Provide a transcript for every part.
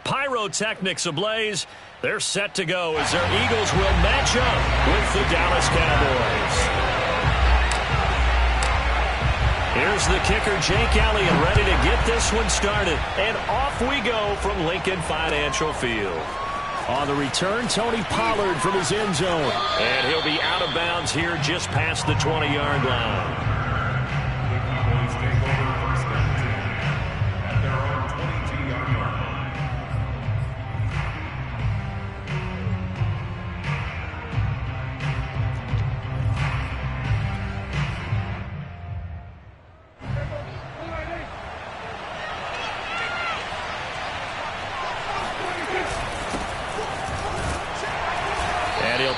pyrotechnics ablaze. They're set to go as their Eagles will match up with the Dallas Cowboys. Here's the kicker, Jake Elliott, ready to get this one started. And off we go from Lincoln Financial Field. On the return, Tony Pollard from his end zone. And he'll be out of bounds here just past the 20-yard line.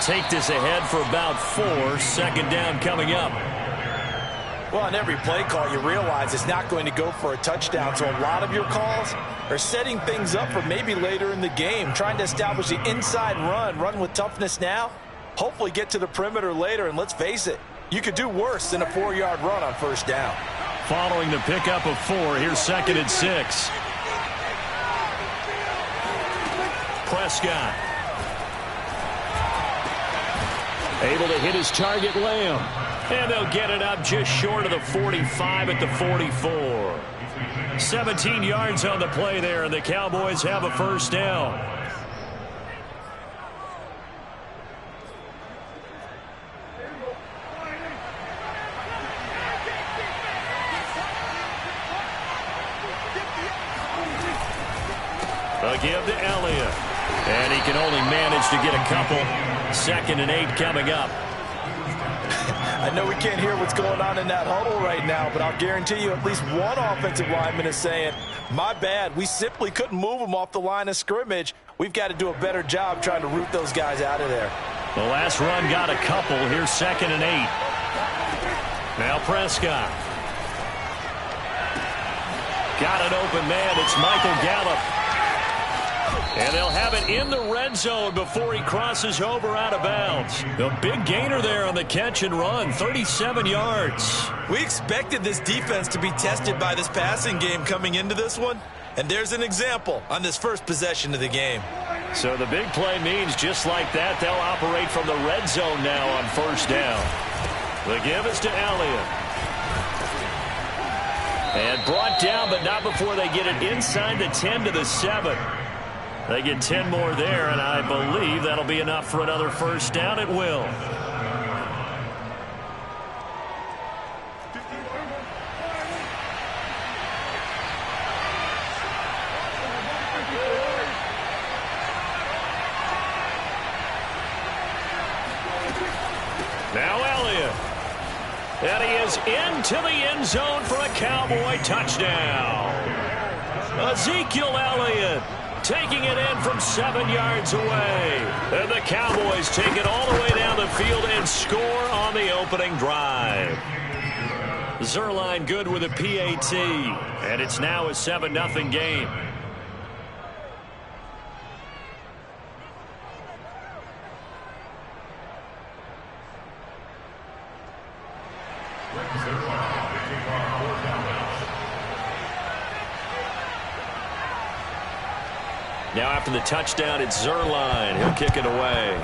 Take this ahead for about 4. Second down coming up. Well, on every play call, you realize it's not going to go for a touchdown. So a lot of your calls are setting things up for maybe later in the game, trying to establish the inside run with toughness now, hopefully get to the perimeter later. And let's face it, you could do worse than a 4-yard run on first down. Following the pickup of 4, here's 2nd and 6. Prescott. Able to hit his target, Lamb. And they'll get it up just short of the 45 at the 44. 17 yards on the play there, and the Cowboys have a first down. They'll give to Elliott. And he can only manage to get a couple. 2nd and 8 coming up. I know we can't hear what's going on in that huddle right now, but I'll guarantee you at least one offensive lineman is saying, my bad, we simply couldn't move them off the line of scrimmage. We've got to do a better job trying to root those guys out of there. The last run got a couple. Here's 2nd and 8. Now Prescott. Got an open man. It's Michael Gallup. And they'll have it in the red zone before he crosses over out of bounds. The big gainer there on the catch and run, 37 yards. We expected this defense to be tested by this passing game coming into this one. And there's an example on this first possession of the game. So the big play means just like that, they'll operate from the red zone now on first down. The give is to Elliott. And brought down, but not before they get it inside the 10 to the 7. They get 10 more there, and I believe that'll be enough for another first down. It will. Now Elliott. And he is into the end zone for a Cowboy touchdown. Ezekiel Elliott taking it in from 7 yards away. And the Cowboys take it all the way down the field and score on the opening drive. Zerline good with a PAT. And it's now a 7-0 game. Now after the touchdown, it's Zerline. He'll kick it away.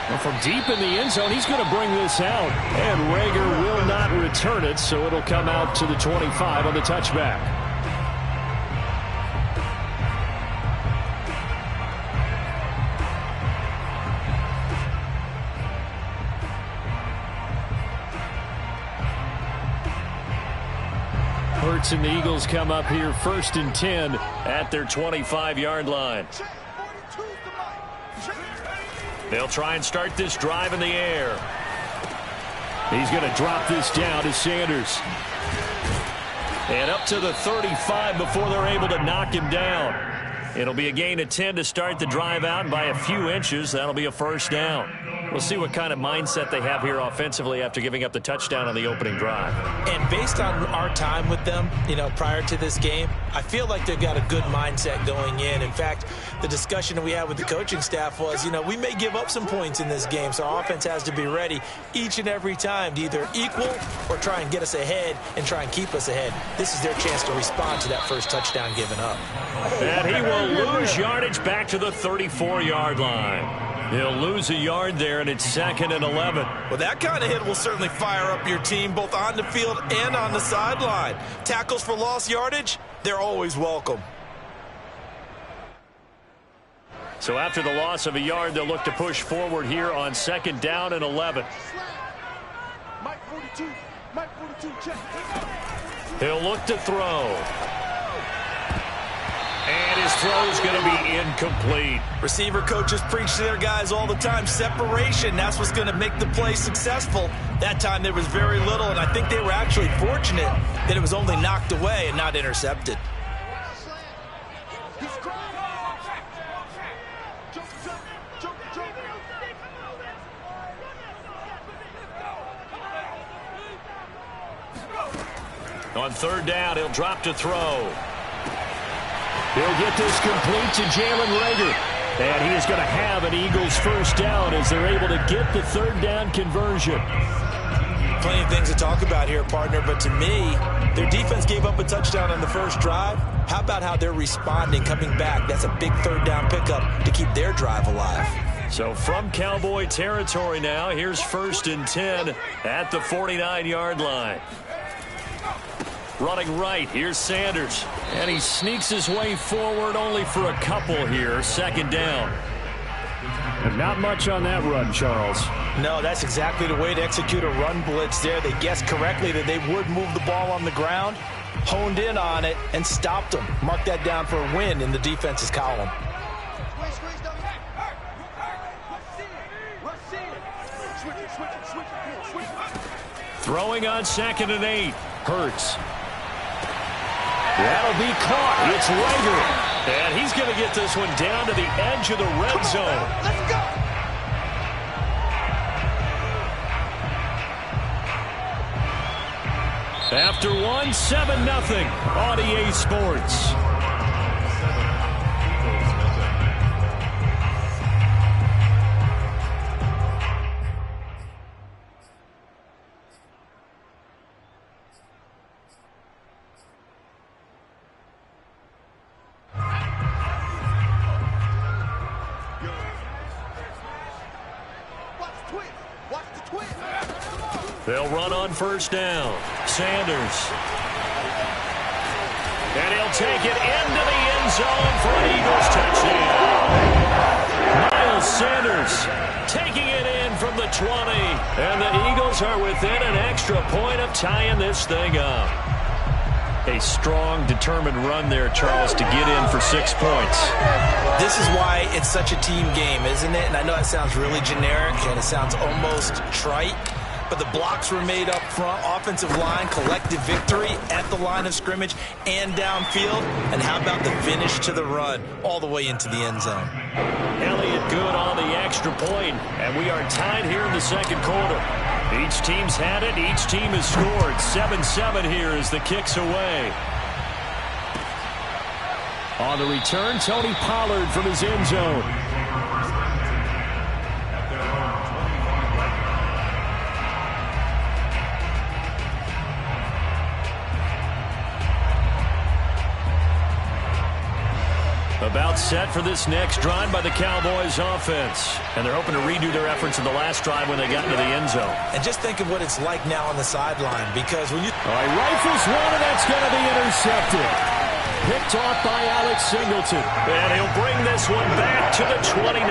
Well, from deep in the end zone, he's going to bring this out. And Rager will not return it, so it'll come out to the 25 on the touchback. Hurts and the Eagles come up here 1st and 10 at their 25-yard line. They'll try and start this drive in the air. He's going to drop this down to Sanders. And up to the 35 before they're able to knock him down. It'll be a gain of 10 to start the drive out, and by a few inches, that'll be a first down. We'll see what kind of mindset they have here offensively after giving up the touchdown on the opening drive. And based on our time with them, prior to this game, I feel like they've got a good mindset going in. In fact, the discussion that we had with the coaching staff was, we may give up some points in this game, so our offense has to be ready each and every time to either equal or try and get us ahead and try and keep us ahead. This is their chance to respond to that first touchdown given up. And he will lose yardage back to the 34-yard line. He'll lose a yard there, and it's 2nd and 11. Well, that kind of hit will certainly fire up your team both on the field and on the sideline. Tackles for lost yardage, they're always welcome. So after the loss of a yard, they'll look to push forward here on 2nd down and 11. Mike 42, check. He'll look to throw. And his throw is going to be incomplete. Receiver coaches preach to their guys all the time. Separation, that's what's going to make the play successful. That time there was very little, and I think they were actually fortunate that it was only knocked away and not intercepted. On 3rd down, he'll drop to throw. He'll get this complete to Jalen Reagor. And he is going to have an Eagles first down as they're able to get the 3rd down conversion. Plenty of things to talk about here, partner, but to me, their defense gave up a touchdown on the first drive. How about how they're responding, coming back? That's a big 3rd down pickup to keep their drive alive. So from Cowboy territory now, here's 1st and 10 at the 49-yard line. Running right, here's Sanders. And he sneaks his way forward only for a couple here. 2nd down. And not much on that run, Charles. No, that's exactly the way to execute a run blitz there. They guessed correctly that they would move the ball on the ground, honed in on it, and stopped them. Mark that down for a win in the defense's column. Throwing on 2nd and 8. Hurts. That'll be caught. It's Reagor. And he's going to get this one down to the edge of the red zone. Let's go. After one, 7-0 on EA Sports. They'll run on 1st down. Sanders. And he'll take it into the end zone for an Eagles touchdown. Miles Sanders taking it in from the 20. And the Eagles are within an extra point of tying this thing up. A strong, determined run there, Charles, to get in for 6 points. This is why it's such a team game, isn't it? And I know that sounds really generic and it sounds almost trite. But the blocks were made up front, offensive line, collective victory at the line of scrimmage and downfield. And how about the finish to the run all the way into the end zone? Elliott good on the extra point, and we are tied here in the 2nd quarter. Each team's had it, each team has scored. 7-7 here as the kick's away. On the return, Tony Pollard from his end zone. About set for this next drive by the Cowboys offense. And they're hoping to redo their efforts in the last drive when they got into the end zone. And just think of what it's like now on the sideline, because when you... All right, rifles one, and that's going to be intercepted. Picked off by Alex Singleton. And he'll bring this one back to the 29.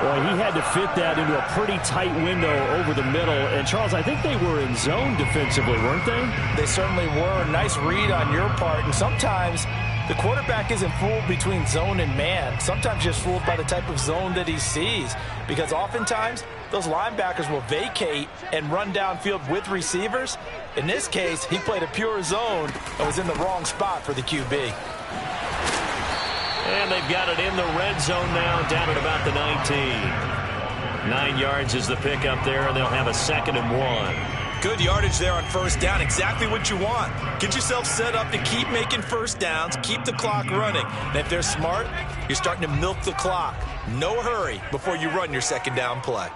Well, he had to fit that into a pretty tight window over the middle. And, Charles, I think they were in zone defensively, weren't they? They certainly were. Nice read on your part. And sometimes the quarterback isn't fooled between zone and man. Sometimes just fooled by the type of zone that he sees. Because oftentimes, those linebackers will vacate and run downfield with receivers. In this case, he played a pure zone and was in the wrong spot for the QB. And they've got it in the red zone now, down at about the 19. 9 yards is the pickup there, and they'll have a 2nd and 1. Good yardage there on first down. Exactly what you want. Get yourself set up to keep making first downs, keep the clock running. And if they're smart, you're starting to milk the clock. No hurry before you run your 2nd down play.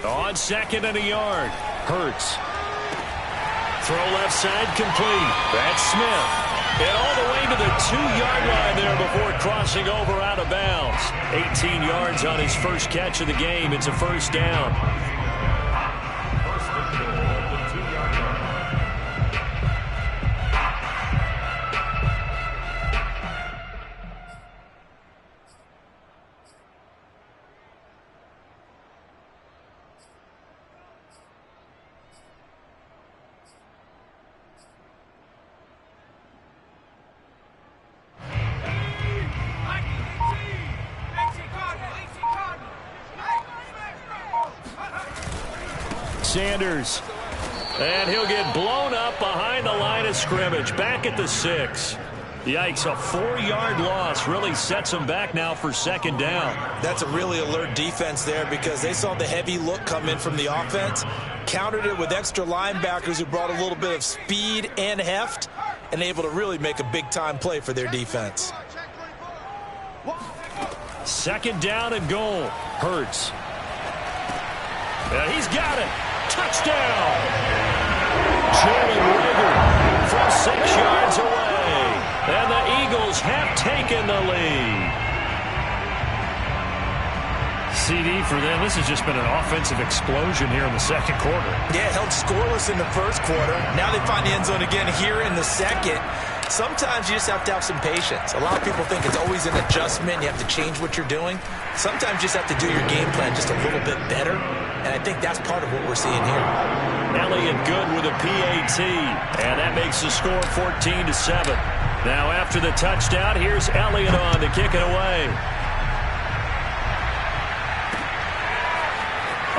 On 2nd and a yard, Hurts. Throw left side complete. That's Smith. And all the way to the 2-yard line there before crossing over out of bounds. 18 yards on his first catch of the game. It's a first down. Sanders, and he'll get blown up behind the line of scrimmage, back at the 6. Yikes, a 4-yard loss really sets them back now for 2nd down. That's a really alert defense there because they saw the heavy look come in from the offense, countered it with extra linebackers who brought a little bit of speed and heft, and able to really make a big-time play for their defense. 2nd down and goal. Hurts. He's got it. Touchdown! Jalen Rigger from 6 yards away. And the Eagles have taken the lead. CD for them. This has just been an offensive explosion here in the 2nd quarter. Yeah, held scoreless in the 1st quarter. Now they find the end zone again here in the 2nd. Sometimes you just have to have some patience. A lot of people think it's always an adjustment. You have to change what you're doing. Sometimes you just have to do your game plan just a little bit better. And I think that's part of what we're seeing here. Elliott good with a PAT. And that makes the score 14-7. Now after the touchdown, here's Elliott on to kick it away.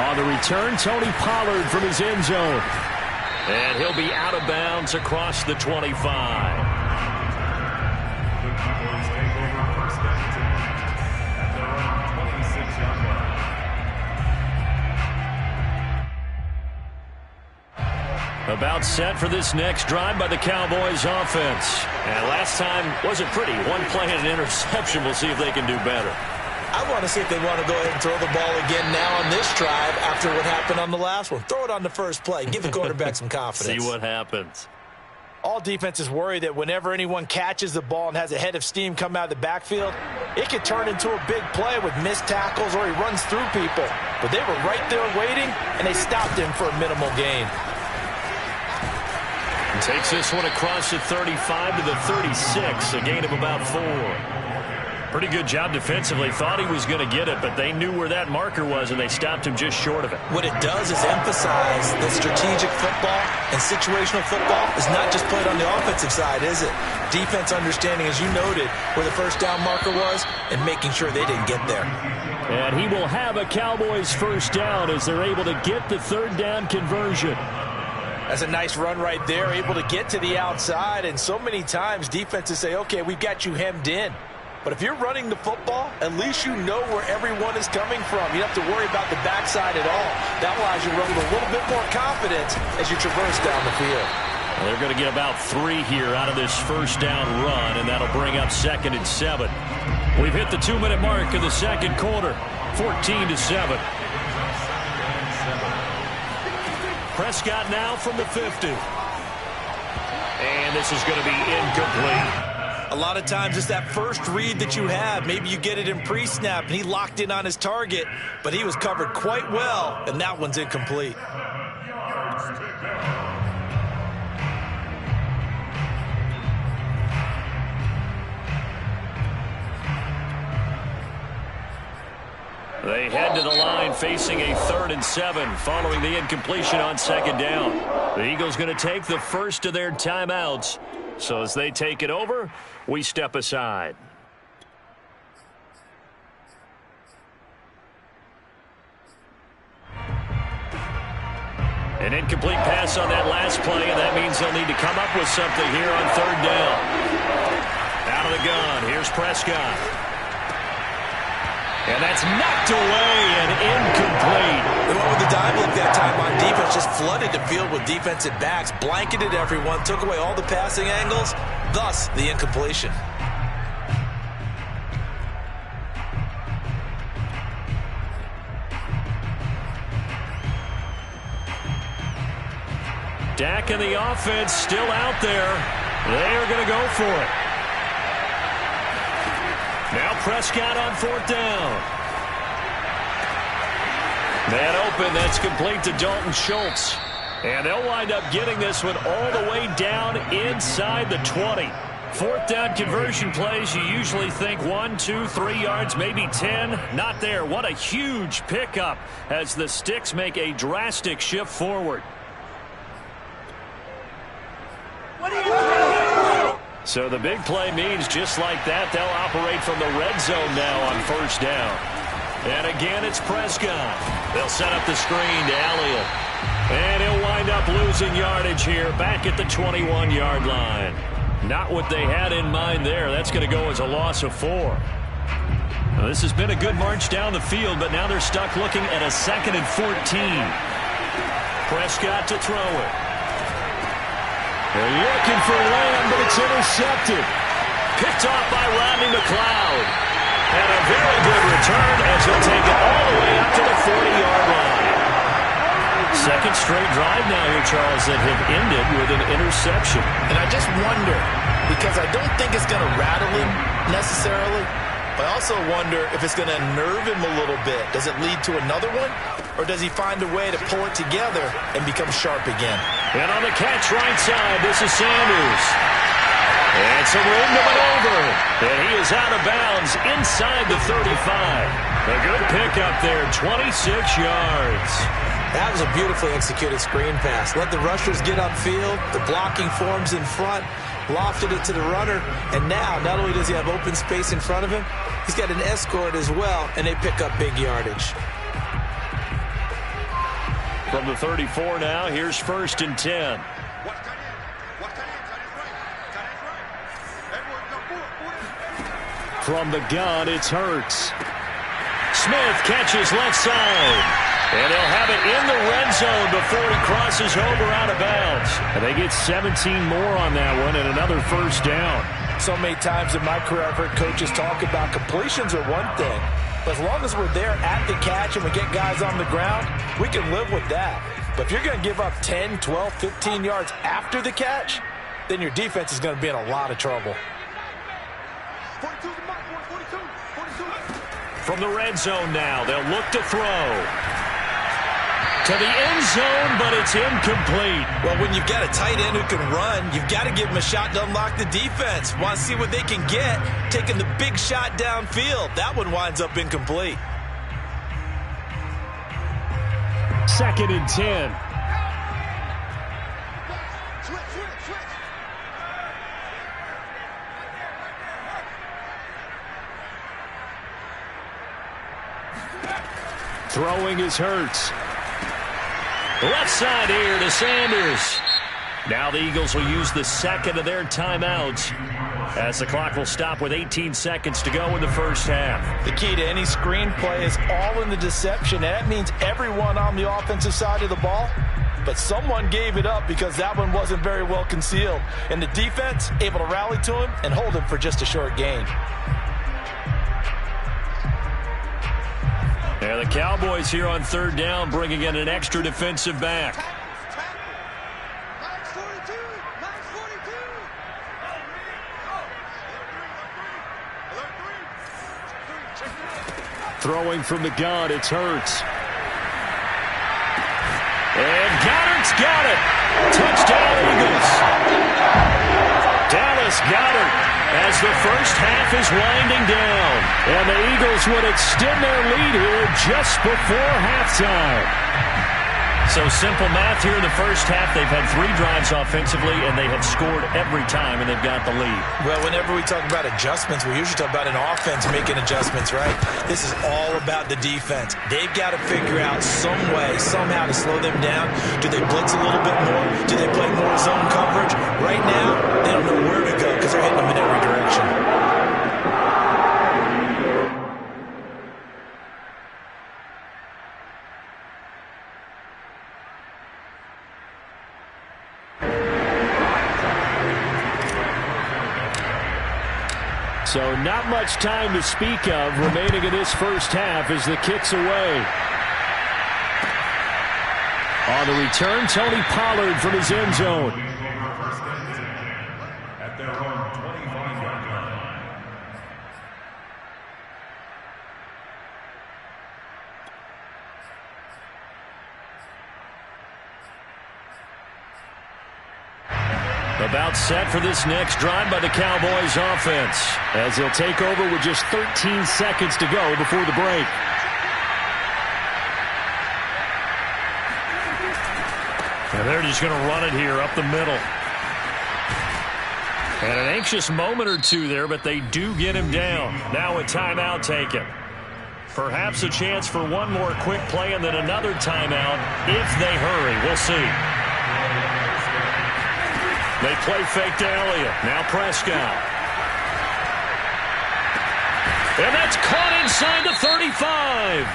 On the return, Tony Pollard from his end zone. And he'll be out of bounds across the 25. About set for this next drive by the Cowboys offense. And last time wasn't pretty. 1 play and an interception. We'll see if they can do better. I want to see if they want to go ahead and throw the ball again now on this drive after what happened on the last one. Throw it on the first play. Give the quarterback some confidence. See what happens. All defenses worry that whenever anyone catches the ball and has a head of steam come out of the backfield, it could turn into a big play with missed tackles or he runs through people. But they were right there waiting, and they stopped him for a minimal gain. Takes this one across the 35 to the 36, a gain of about 4. Pretty good job defensively. Thought he was going to get it, but they knew where that marker was, and they stopped him just short of it. What it does is emphasize that strategic football and situational football is not just played on the offensive side, is it? Defense understanding, as you noted, where the first down marker was and making sure they didn't get there. And he will have a Cowboys first down as they're able to get the 3rd down conversion. That's a nice run right there, able to get to the outside. And so many times defenses say, okay, we've got you hemmed in. But if you're running the football, at least you know where everyone is coming from. You don't have to worry about the backside at all. That allows you to run with a little bit more confidence as you traverse down the field. Well, they're going to get about 3 here out of this first down run, and that'll bring up 2nd and 7. We've hit the 2-minute mark of the 2nd quarter, 14-7. Prescott now from the 50. And this is going to be incomplete. A lot of times it's that first read that you have. Maybe you get it in pre-snap, and he locked in on his target, but he was covered quite well, and that one's incomplete. They head to the line facing a 3rd and 7 following the incompletion on 2nd down. The Eagles going to take the first of their timeouts. So as they take it over, we step aside. An incomplete pass on that last play, and that means they'll need to come up with something here on 3rd down. Out of the gun, here's Prescott. And that's knocked away and incomplete. They went with the dive look that time on defense, just flooded the field with defensive backs, blanketed everyone, took away all the passing angles, thus the incompletion. Dak and the offense still out there. They are going to go for it. Now Prescott on 4th down. Man open, that's complete to Dalton Schultz. And they'll wind up getting this one all the way down inside the 20. 4th down conversion plays, you usually think 1, 2, 3 yards, maybe 10. Not there. What a huge pickup as the Sticks make a drastic shift forward. So the big play means just like that, they'll operate from the red zone now on 1st down. And again, it's Prescott. They'll set up the screen to Elliott. And he'll wind up losing yardage here back at the 21-yard line. Not what they had in mind there. That's going to go as a loss of 4. Now, this has been a good march down the field, but now they're stuck looking at a 2nd and 14. Prescott to throw it. They're looking for Lamb, but it's intercepted. Picked off by Rodney McLeod. And a very good return as he'll take it all the way up to the 40-yard line. Second straight drive now here, Charles, that have ended with an interception. And I just wonder, because I don't think it's going to rattle him necessarily, but I also wonder if it's going to unnerve him a little bit. Does it lead to another one? Or does he find a way to pull it together and become sharp again? And on the catch right side, this is Sanders. And some room to maneuver. And he is out of bounds inside the 35. A good pickup there, 26 yards. That was a beautifully executed screen pass. Let the rushers get upfield. The blocking forms in front. Lofted it to the runner. And now, not only does he have open space in front of him, he's got an escort as well, and they pick up big yardage. From the 34 now, here's 1st and 10. From the gun, it's Hurts. Smith catches left side. And he'll have it in the red zone before he crosses over out of bounds. And they get 17 more on that one and another 1st down. So many times in my career I've heard coaches talk about completions are one thing. But as long as we're there at the catch and we get guys on the ground, we can live with that. But if you're going to give up 10, 12, 15 yards after the catch, then your defense is going to be in a lot of trouble. 42 to Mike, 42. From the red zone now, they'll look to throw. To the end zone, but it's incomplete. Well, when you've got a tight end who can run, you've got to give him a shot to unlock the defense. Want to see what they can get, taking the big shot downfield. That one winds up incomplete. 2nd and 10. Switch. Throwing is Hurts. Left side here to Sanders. Now the Eagles will use the 2nd of their timeouts as the clock will stop with 18 seconds to go in the 1st half. The key to any screen play is all in the deception. And that means everyone on the offensive side of the ball. But someone gave it up because that one wasn't very well concealed. And the defense able to rally to him and hold him for just a short gain. And the Cowboys here on 3rd down bringing in an extra defensive back. Max 42. Throwing from the gun, it's Hurts. And Goddard's got it. Touchdown, Eagles. Dallas Goedert as the 1st half is winding down. And the Eagles would extend their lead here just before halftime. So simple math here in the 1st half. They've had 3 drives offensively, and they have scored every time, and they've got the lead. Well, whenever we talk about adjustments, we usually talk about an offense making adjustments, right? This is all about the defense. They've got to figure out some way, somehow to slow them down. Do they blitz a little bit more? Do they play more zone coverage? Right now, they don't know where to go because they're hitting them in every direction. So not much time to speak of remaining in this first half as the kick's away. On the return, Tony Pollard from his end zone. At their own 25-yard line. About set for this next drive by the Cowboys offense, as they'll take over with just 13 seconds to go before the break. And they're just going to run it here up the middle. And an anxious moment or two there, but they do get him down. Now a timeout taken. Perhaps a chance for one more quick play and then another timeout if they hurry. We'll see. They play fake to Elliott. Now Prescott. And that's caught inside the 35.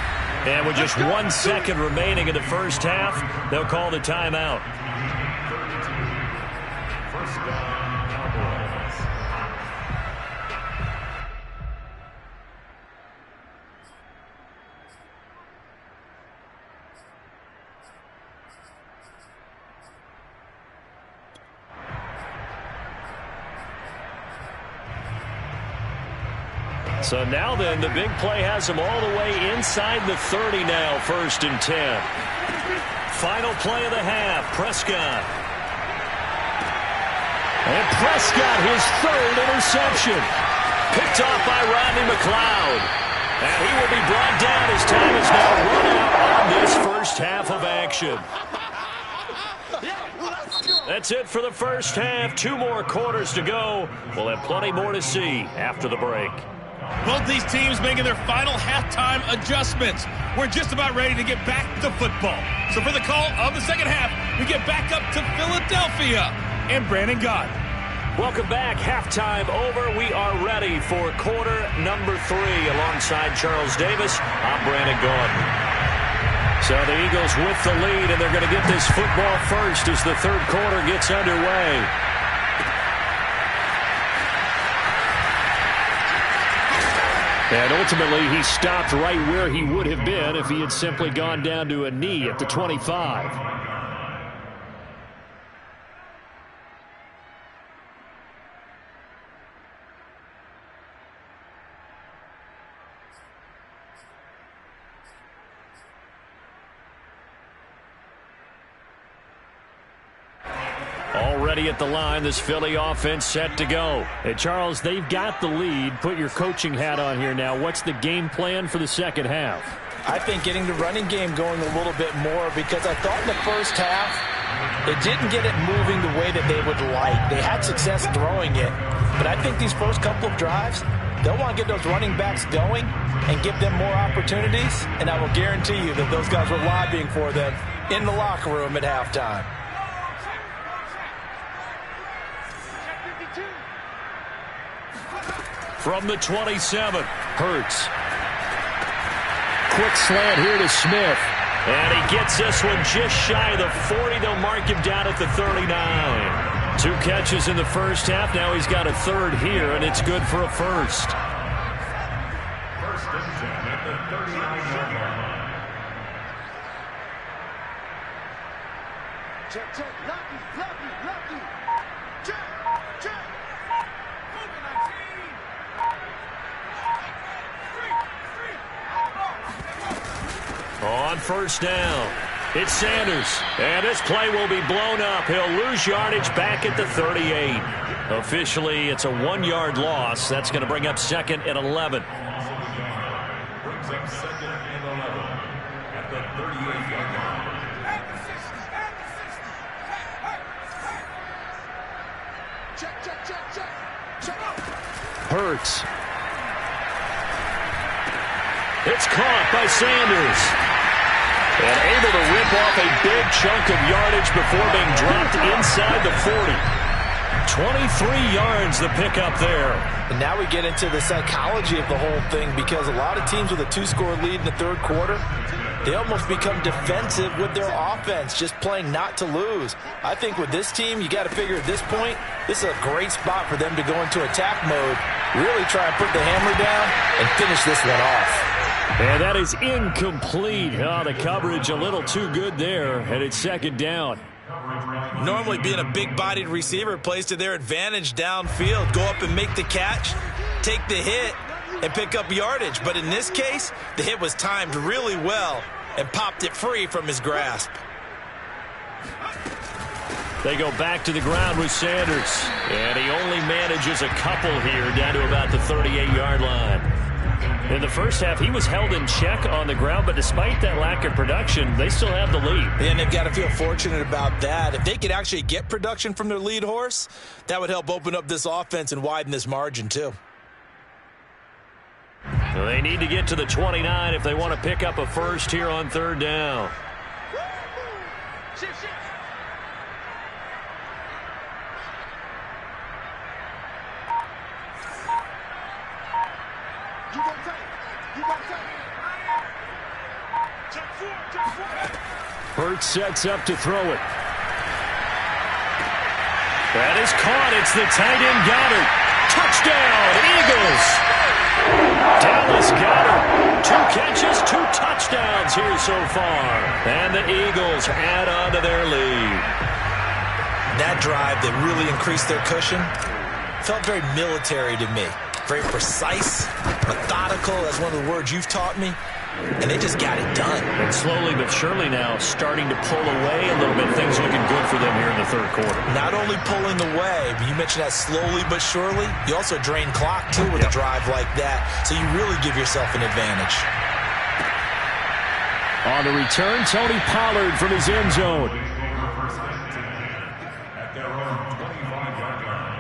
And with just 1 second remaining in the first half, they'll call the timeout. First down, Cowboys. So now then, the big play has them all the way inside the 30 now, 1st and 10. Final play of the half, Prescott. And Prescott, his 3rd interception. Picked off by Rodney McLeod. And he will be brought down as time is now run out on this first half of action. That's it for the first half. 2 more quarters to go. We'll have plenty more to see after the break. Both these teams making their final halftime adjustments. We're just about ready to get back to football. So for the call of the second half, we get back up to Philadelphia and Brandon Gott. Welcome back. Halftime over. We are ready for quarter number 3. Alongside Charles Davis, I'm Brandon Gordon. So the Eagles with the lead, and they're going to get this football first as the 3rd quarter gets underway. And ultimately, he stopped right where he would have been if he had simply gone down to a knee at the 25. Already at the line, this Philly offense set to go. Hey, Charles, they've got the lead. Put your coaching hat on here now. What's the game plan for the second half? I think getting the running game going a little bit more, because I thought in the first half it didn't get it moving the way that they would like. They had success throwing it, but I think these first couple of drives, they'll want to get those running backs going and give them more opportunities, and I will guarantee you that those guys were lobbying for them in the locker room at halftime. From the 27, Hurts. Quick slant here to Smith. And he gets this one just shy of the 40. They'll mark him down at the 39. 2 catches in the first half. Now he's got a 3rd here, and it's good for a first. First and 10 at the 39-yard line. Check, check, lucky, lucky, lucky. Check, check. On first down, it's Sanders. And this play will be blown up. He'll lose yardage back at the 38. Officially, it's a 1-yard loss. That's going to bring up 2nd and 11. Brings up 2nd and 11 at the 38-yard line. Check, check, check, check. Check out. Hurts. It's caught by Sanders. And able to rip off a big chunk of yardage before being dropped inside the 40. 23 yards the pickup there. And now we get into the psychology of the whole thing, because a lot of teams with a 2-score lead in the 3rd quarter, they almost become defensive with their offense, just playing not to lose. I think with this team, you got to figure at this point, this is a great spot for them to go into attack mode, really try and put the hammer down and finish this one off. And that is incomplete. Oh, the coverage a little too good there, and it's second down. Normally being a big-bodied receiver plays to their advantage downfield. Go up and make the catch, take the hit, and pick up yardage. But in this case, the hit was timed really well and popped it free from his grasp. They go back to the ground with Sanders. And he only manages a couple here down to about the 38-yard line. In the first half, he was held in check on the ground, but despite that lack of production, they still have the lead. And they've got to feel fortunate about that. If they could actually get production from their lead horse, that would help open up this offense and widen this margin too. So they need to get to the 29 if they want to pick up a first here on third down. Hurts sets up to throw it. That is caught. It's the tight end Goddard. Touchdown, Eagles. Dallas Goddard. 2 catches, 2 touchdowns here so far. And the Eagles add on to their lead. That drive that really increased their cushion felt very military to me. Very precise, methodical. That's one of the words you've taught me. And they just got it done. And slowly but surely now starting to pull away a little bit. Things looking good for them here in the third quarter. Not only pulling away, but you mentioned that slowly but surely. You also drain clock, too, with a drive like that. So you really give yourself an advantage. On the return, Tony Pollard from his end zone. At their own 25-yard line.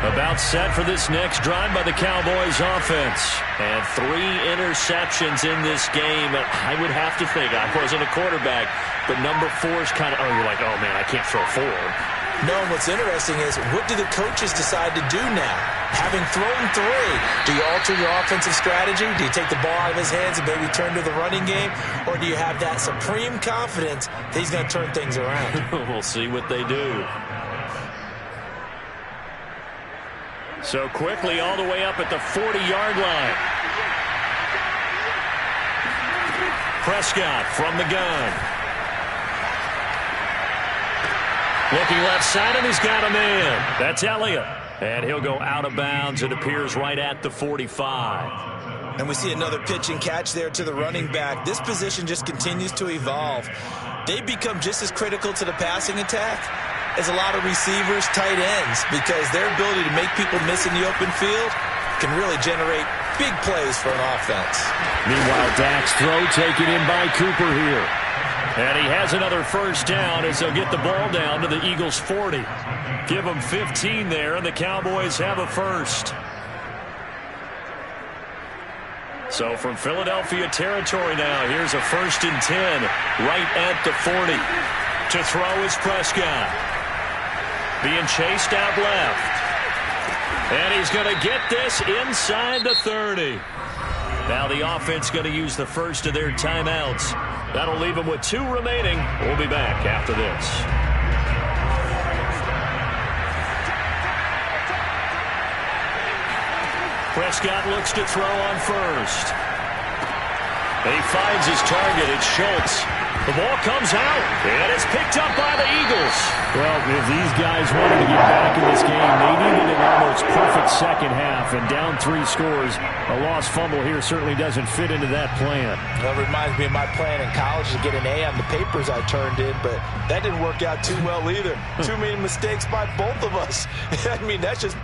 About set for this next drive by the Cowboys offense. And 3 interceptions in this game. I would have to think, I wasn't a quarterback, but number 4 is kind of, you're like, oh man, I can't throw 4. No, and what's interesting is, what do the coaches decide to do now? Having thrown 3, do you alter your offensive strategy? Do you take the ball out of his hands and maybe turn to the running game? Or do you have that supreme confidence that he's going to turn things around? We'll see what they do. So quickly all the way up at the 40-yard line. Prescott from the gun. Looking left side, and he's got a man. That's Elliott. And he'll go out of bounds, it appears, right at the 45. And we see another pitch and catch there to the running back. This position just continues to evolve. They become just as critical to the passing attack as a lot of receivers, tight ends, because their ability to make people miss in the open field can really generate big plays for an offense. Meanwhile, Dak's throw taken in by Cooper here. And he has another first down as they'll get the ball down to the Eagles' 40. Give them 15 there, and the Cowboys have a first. So from Philadelphia territory now, here's a 1st and 10 right at the 40. To throw is Prescott. Being chased out left. And he's going to get this inside the 30. Now the offense going to use the first of their timeouts. That'll leave them with 2 remaining. We'll be back after this. Prescott looks to throw on first. He finds his target. It's Schultz. The ball comes out, and it's picked up by the Eagles. Well, if these guys wanted to get back in this game, they needed an almost perfect second half, and down 3 scores. A lost fumble here certainly doesn't fit into that plan. Well, it reminds me of my plan in college to get an A on the papers I turned in, but that didn't work out too well either. Too many mistakes by both of us. I mean, that's just